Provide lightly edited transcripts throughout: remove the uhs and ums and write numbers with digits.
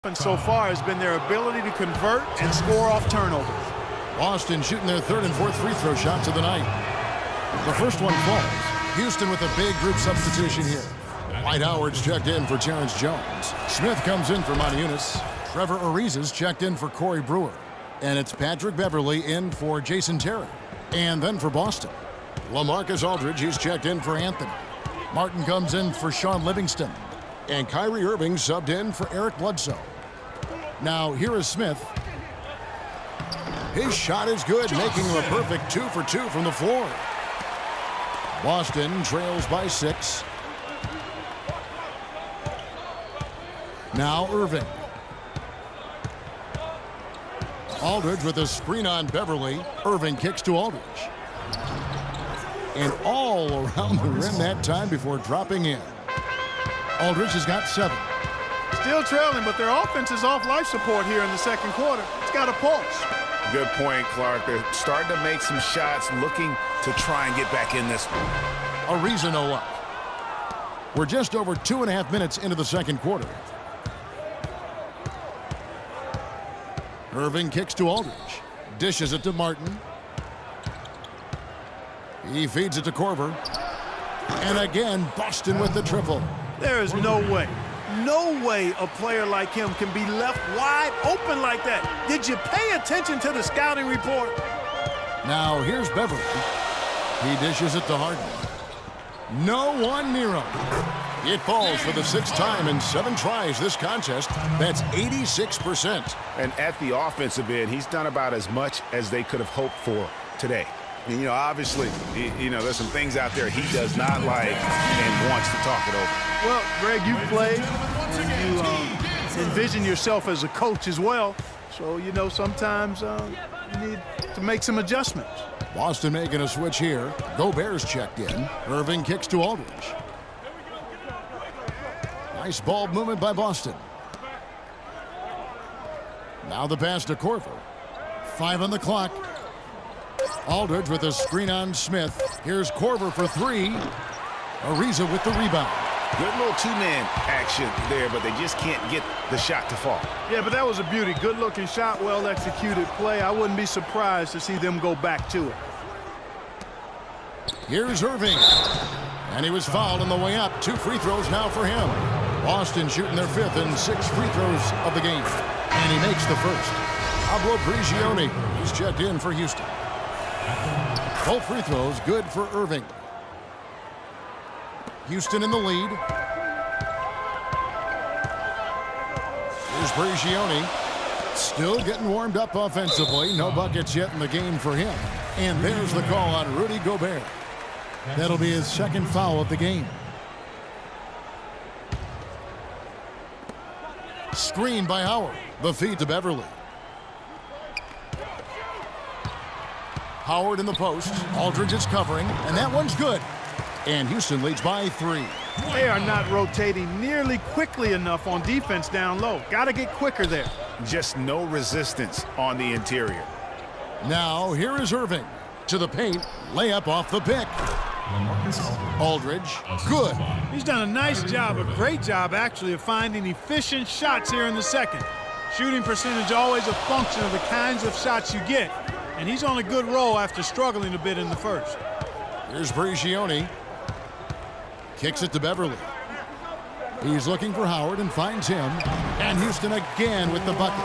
And so far has been their ability to convert and score off turnovers. Boston shooting their third and fourth free throw shots of the night. The first one falls. Houston with a big group substitution here. Dwight Howard's checked in for Terrence Jones. Smith comes in for Montezumas. Trevor Ariza's checked in for Corey Brewer. And it's Patrick Beverley in for Jason Terry. And then for Boston, LaMarcus Aldridge, he's checked in for Anthony. Martin comes in for Sean Livingston. And Kyrie Irving subbed in for Eric Bledsoe. Now, here is Smith. His shot is good, making him a perfect 2 for 2 from the floor. Boston trails by 6. Now Irving. Aldridge with a screen on Beverley. Irving kicks to Aldridge. And all around the rim that time before dropping in. Aldridge has got 7. Still trailing, but their offense is off life support here in the second quarter. It's got a pulse. Good point, Clark. They're starting to make some shots, looking to try and get back in this one. Ariza no luck. We're just over 2.5 minutes into the second quarter. Irving kicks to Aldridge. Dishes it to Martin. He feeds it to Korver. And again, Boston with the triple. There is no way a player like him can be left wide open like that. Did you pay attention to the scouting report? Now here's Beverley. He dishes it to Harden. No one near him. It falls for the 6th time in 7 tries this contest. That's 86%. And at the offensive end, he's done about as much as they could have hoped for today. And, obviously, there's some things out there he does not like and wants to talk it over. Well, Greg, you played and you envision yourself as a coach as well. So, sometimes you need to make some adjustments. Boston making a switch here. Gobert's checked in. Irving kicks to Aldridge. Nice ball movement by Boston. Now the pass to Korver. 5 on the clock. Aldridge with a screen on Smith. Here's Korver for 3. Ariza with the rebound. Good little 2-man action there, but they just can't get the shot to fall. Yeah, but that was a beauty. Good-looking shot, well-executed play. I wouldn't be surprised to see them go back to it. Here's Irving. And he was fouled on the way up. 2 free throws now for him. Boston shooting their 5th and 6th free throws of the game. And he makes the first. Pablo Prigioni is checked in for Houston. Both free throws good for Irving. Houston in the lead. Here's Prigioni. Still getting warmed up offensively. No buckets yet in the game for him. And there's the call on Rudy Gobert. That'll be his 2nd foul of the game. Screen by Howard. The feed to Beverley. Howard in the post. Aldridge is covering, and that one's good. And Houston leads by 3. They are not rotating nearly quickly enough on defense down low. Got to get quicker there. Just no resistance on the interior. Now here is Irving. To the paint. Layup off the pick. Aldridge. Good. He's done a nice job, a great job actually, of finding efficient shots here in the second. Shooting percentage always a function of the kinds of shots you get. And he's on a good roll after struggling a bit in the first. Here's Prigioni. Kicks it to Beverley. He's looking for Howard and finds him. And Houston again with the bucket.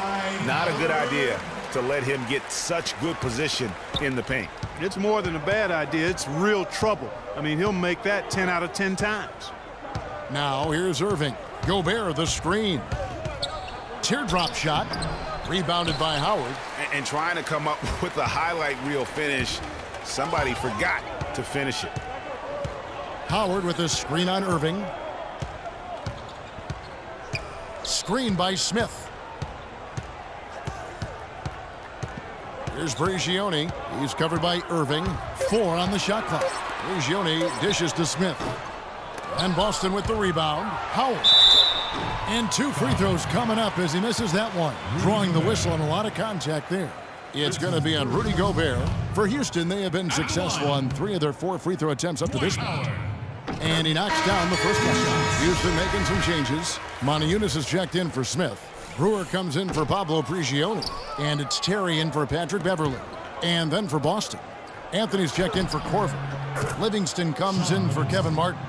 Not a good idea to let him get such good position in the paint. It's more than a bad idea. It's real trouble. I mean, he'll make that 10 out of 10 times. Now here's Irving. Gobert the screen. Teardrop shot. Rebounded by Howard. And trying to come up with a highlight reel finish. Somebody forgot to finish it. Howard with a screen on Irving. Screen by Smith. Here's Prigioni. He's covered by Irving. 4 on the shot clock. Prigioni dishes to Smith. And Boston with the rebound. Howard. And 2 free throws coming up as he misses that one. Drawing the whistle on a lot of contact there. It's going to be on Rudy Gobert. For Houston, they have been successful on 3 of their 4 free throw attempts up to this point. And he knocks down the first one. Houston making some changes. Montezumas is checked in for Smith. Brewer comes in for Pablo Prigioni. And it's Terry in for Patrick Beverly. And then for Boston, Anthony's checked in for Corver. Livingston comes in for Kevin Martin.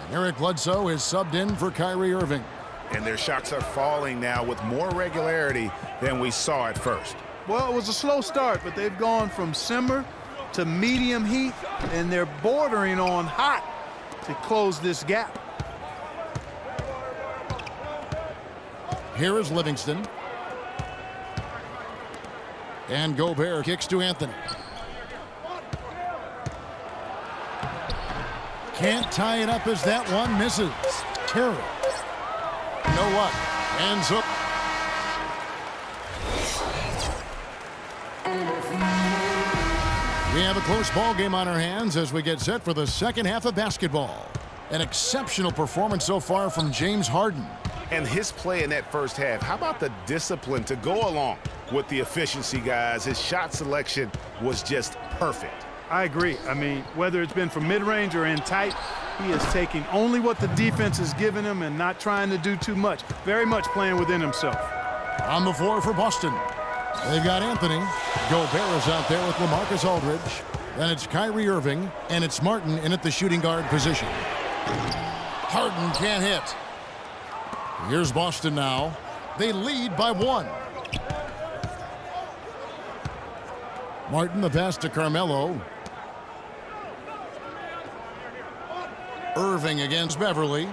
And Eric Bledsoe is subbed in for Kyrie Irving. And their shots are falling now with more regularity than we saw at first. Well, it was a slow start, but they've gone from simmer to medium heat, and they're bordering on hot to close this gap. Here is Livingston. And Gobert kicks to Anthony. Can't tie it up as that one misses. Terry. No luck. Ends up. We have a close ball game on our hands as we get set for the second half of basketball. An exceptional performance so far from James Harden. And his play in that first half, how about the discipline to go along with the efficiency, guys? His shot selection was just perfect. I agree. I mean, whether it's been from mid-range or in tight, he is taking only what the defense has given him and not trying to do too much. Very much playing within himself. On the floor for Boston, they've got Anthony. Gobert is out there with LaMarcus Aldridge. Then it's Kyrie Irving, and it's Martin in at the shooting guard position. Harden can't hit. Here's Boston now. They lead by 1. Martin the pass to Carmelo. Irving against Beverly.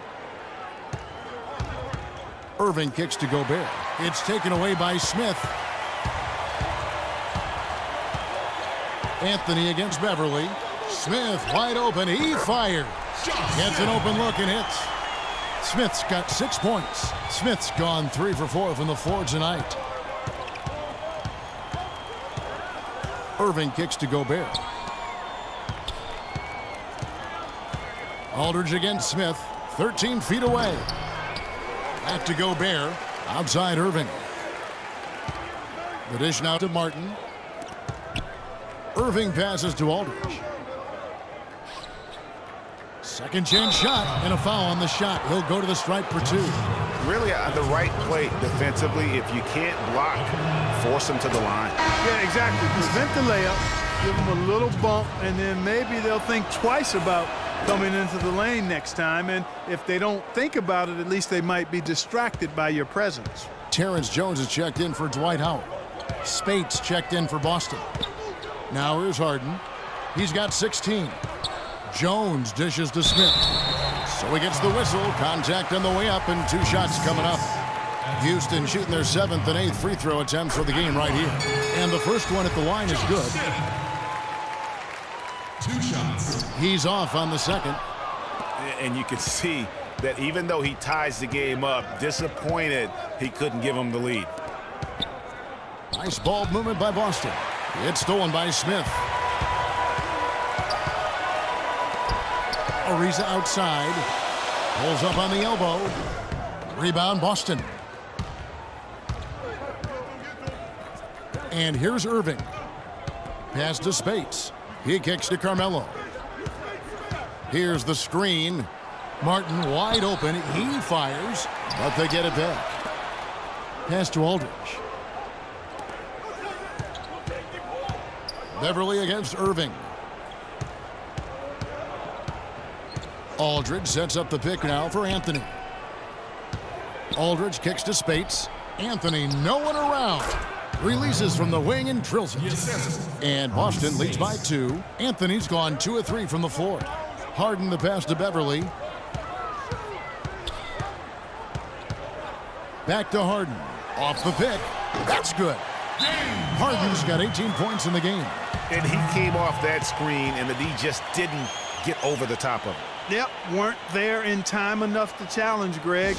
Irving kicks to Gobert. It's taken away by Smith. Anthony against Beverly. Smith wide open. He fires. Gets an open look and hits. Smith's got 6 points. Smith's gone 3 for 4 from the floor tonight. Irving kicks to Gobert. Aldridge against Smith. 13 feet away. Back to Gobert. Outside Irving. The dish now to Martin. Irving passes to Aldridge. Second chance shot and a foul on the shot. He'll go to the stripe for 2. Really the right play defensively. If you can't block, force him to the line. Yeah, exactly. Prevent the layup, give them a little bump, and then maybe they'll think twice about coming into the lane next time. And if they don't think about it, at least they might be distracted by your presence. Terrence Jones is checked in for Dwight Howard. Spates checked in for Boston. Now here's Harden. He's got 16. Jones dishes to Smith. So he gets the whistle. Contact on the way up and 2 shots coming up. Houston shooting their 7th and 8th free throw attempts for the game right here. And the first one at the line is good. 2 shots. He's off on the second. And you can see that even though he ties the game up, disappointed he couldn't give him the lead. Nice ball movement by Boston. It's stolen by Smith. Ariza outside. Pulls up on the elbow. Rebound Boston. And here's Irving. Pass to Spates. He kicks to Carmelo. Here's the screen. Martin wide open. He fires, but they get it back. Pass to Aldridge. Beverly against Irving. Aldridge sets up the pick now for Anthony. Aldridge kicks to Spates. Anthony, no one around. Releases from the wing and drills it. And Boston leads by 2. Anthony's gone 2 of 3 from the floor. Harden the pass to Beverly. Back to Harden. Off the pick. That's good. Harden's got 18 points in the game. And he came off that screen, and the D just didn't get over the top of it. Yep, weren't there in time enough to challenge, Greg.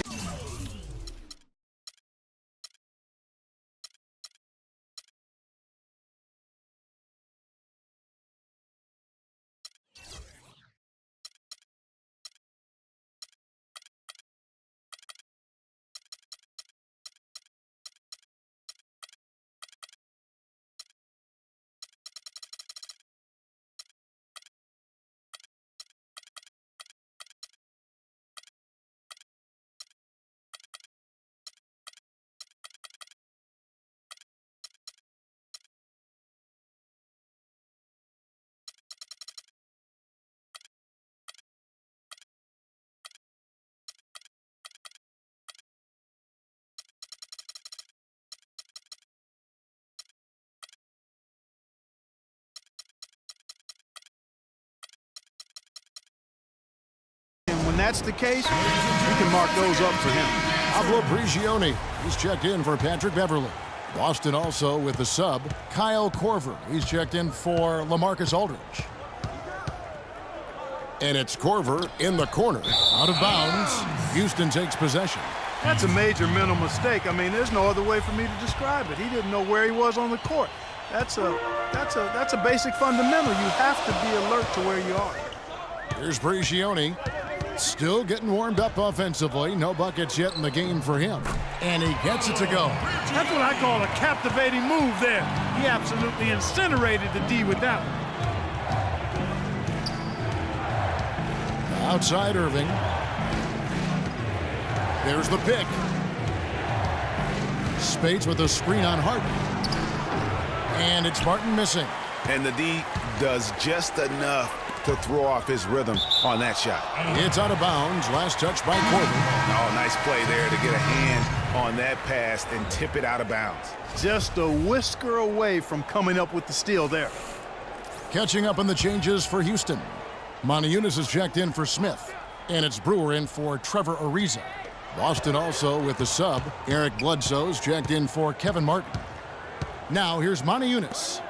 that's the case, you can mark those up for him. Pablo Prigioni, he's checked in for Patrick Beverly. Boston also with the sub, Kyle Korver. He's checked in for LaMarcus Aldridge. And it's Korver in the corner. Out of bounds. Houston takes possession. That's a major mental mistake. I mean, there's no other way for me to describe it. He didn't know where he was on the court. That's a basic fundamental. You have to be alert to where you are. Here's Prigioni. Still getting warmed up offensively. No buckets yet in the game for him. And he gets it to go. That's what I call a captivating move there. He absolutely incinerated the D with that one. Outside Irving. There's the pick. Spates with a screen on Harden. And it's Martin missing. And the D does just enough to throw off his rhythm on that shot. It's out of bounds. Last touch by Corbin. Oh, nice play there to get a hand on that pass and tip it out of bounds. Just a whisker away from coming up with the steal there. Catching up on the changes for Houston. Moniunas is checked in for Smith. And it's Brewer in for Trevor Ariza. Boston also with the sub. Eric Bledsoe's checked in for Kevin Martin. Now here's Moniunas.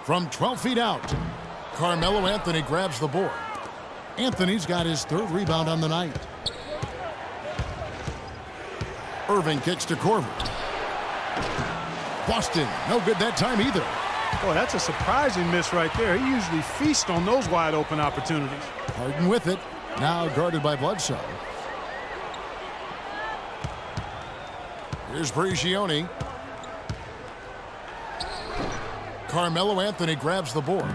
From 12 feet out. Carmelo Anthony grabs the board. Anthony's got his third rebound on the night. Irving kicks to Korver. Boston, no good that time either. Boy, that's a surprising miss right there. He usually feasts on those wide open opportunities. Harden with it. Now guarded by Bledsoe. Here's Prigioni. Carmelo Anthony grabs the board.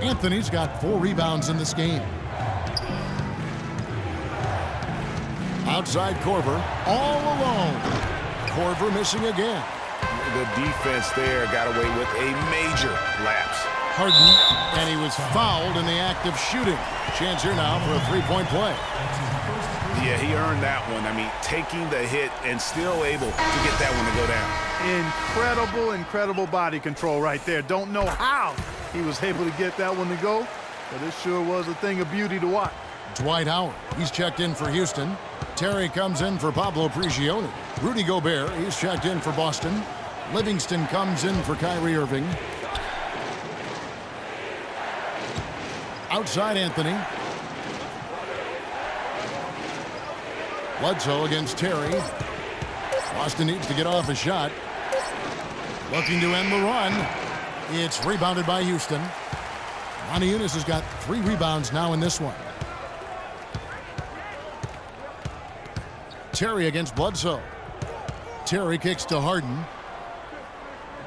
Anthony's got 4 rebounds in this game. Outside Korver, all alone. Korver missing again. The defense there got away with a major lapse. Harden, and he was fouled in the act of shooting. Chance here now for a three-point play. Yeah, he earned that one. I mean, taking the hit and still able to get that one to go down. Incredible body control right there. Don't know how he was able to get that one to go, but it sure was a thing of beauty to watch. Dwight Howard, he's checked in for Houston. Terry comes in for Pablo Prigioni. Rudy Gobert, he's checked in for Boston. Livingston comes in for Kyrie Irving. Outside Anthony. Bledsoe against Terry. Boston needs to get off a shot. Looking to end the run. It's rebounded by Houston. Moniunas has got 3 rebounds now in this one. Terry against Bledsoe. Terry kicks to Harden.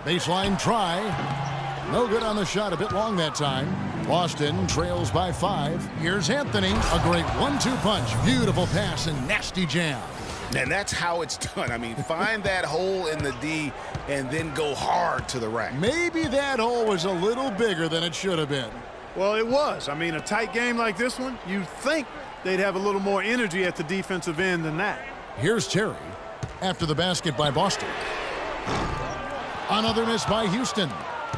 Baseline try. No good on the shot, a bit long that time. Boston trails by 5. Here's Anthony. A great 1-2 punch. Beautiful pass and nasty jam. And that's how it's done. I mean, find that hole in the D and then go hard to the rack. Maybe that hole was a little bigger than it should have been. Well, it was. I mean, a tight game like this one, you'd think they'd have a little more energy at the defensive end than that. Here's Terry after the basket by Boston. Another miss by Houston.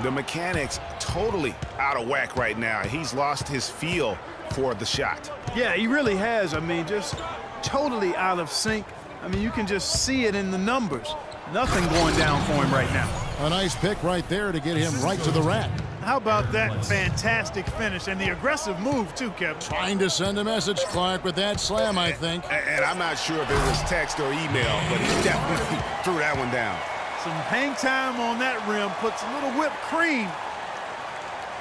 The mechanics totally out of whack right now. He's lost his feel for the shot. Yeah, he really has. I mean, just totally out of sync. I mean, you can just see it in the numbers. Nothing going down for him right now. A nice pick right there to get him right to the rack. How about that fantastic finish and the aggressive move, too, Kevin? Trying to send a message, Clark, with that slam, I think. And I'm not sure if it was text or email, but he definitely threw that one down. Some hang time on that rim puts a little whipped cream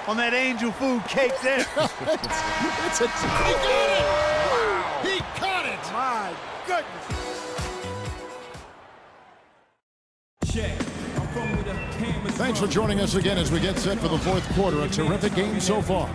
on that angel food cake there. It's a he got it! Wow. He caught it! My goodness. Thanks for joining us again as we get set for the fourth quarter. A terrific game so far.